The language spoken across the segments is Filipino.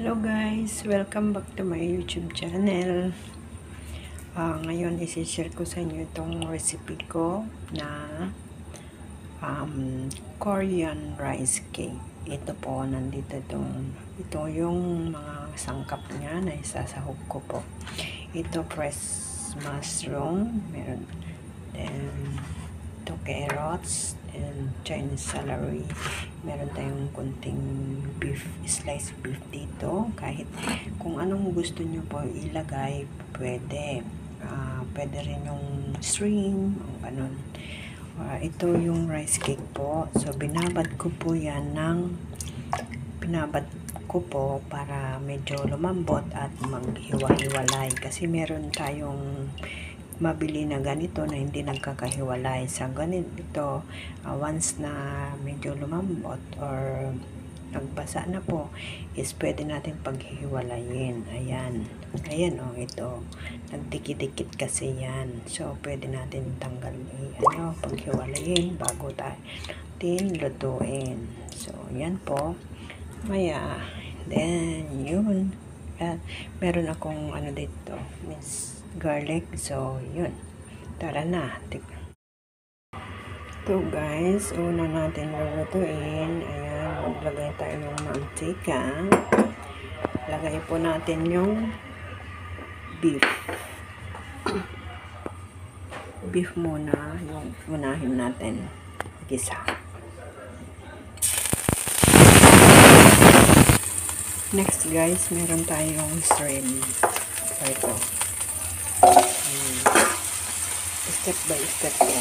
Hello guys! Welcome back to my YouTube channel. Ngayon isi-share ko sa inyo itong recipe ko na Korean rice cake. Ito po, ito yung mga sangkap niya na isasahog ko po. Ito fresh mushroom, meron then ito carrots and Chinese celery. Meron tayong kunting beef, sliced beef dito. Kahit kung anong gusto nyo po ilagay, pwede. Pwede rin yung string, o ganun. Ito yung rice cake po. So, binabad ko po para medyo lumambot at maghiwa-hiwalay. Kasi meron tayong mabili na ganito na hindi nagkakahiwalay. Sa ganito, once na medyo lumambot or nagbasa na po, is pwede natin paghihiwalayin. Ayan. Ayan o, ito. Nagdikit-dikit kasi yan. So, pwede natin tanggalin, paghiwalayin bago natin lutuin. So, yan po. Maya. Then, yun. Meron akong dito, garlic. So, yun. Tara na. Ito guys, una natin lulutuin. Ayan, maglagay tayo ng mantika. Lagay po natin yung beef. Beef muna, yung unahin natin gisa. Next guys, meron tayong shrimp. Ito. Step by step po.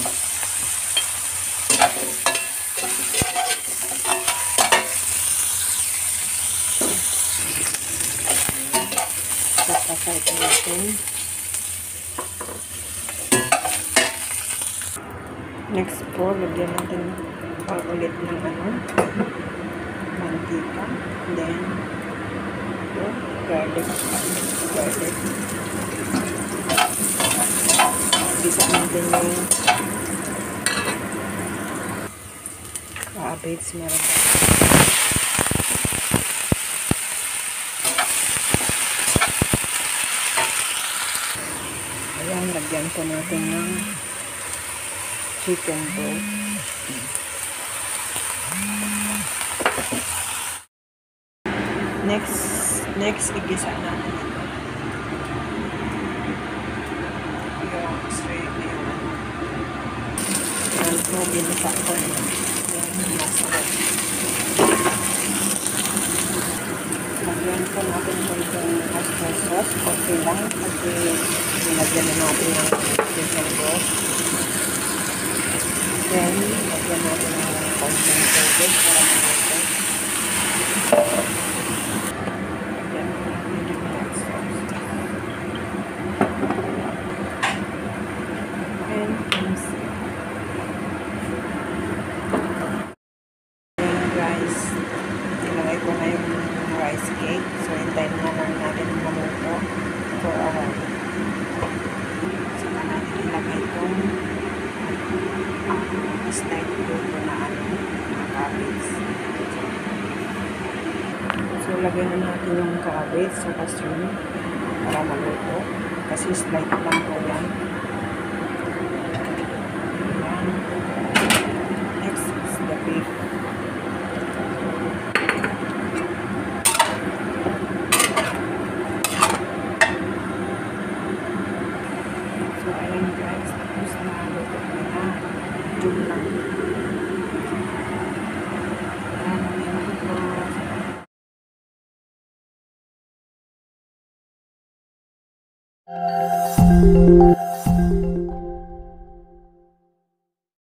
Tapos natin. Next po, lagyan natin ulit ng mantika. Then, ito, garlic. Gisa natin yung cabbage. Meron pa. Ayan, lagyan po natin ng chicken broth. Next, igisa natin ito. Yung shrimp na yun. Ayan po, binisa ko yun. Masarap. Lagyan po natin po itong oyster sauce. Okay lang. Kasi nilagyan na natin ng chicken broth. Then, lagyan natin ng konting tubig para maluto. Lagyan natin ng hot sauce. And kimchi. Ayan guys, nilagay ko na yung rice cake. So, hintayin na lang natin maluto for a while. Saka natin ilagay itong slide luto na cabbage. So, lagyan na natin yung cabbage sa shrimp para maluto. Kasi slide lang po yan. Ayan. Next is the beef. So, ayan guys. Tapos na luto na. Jum lang. Ayan.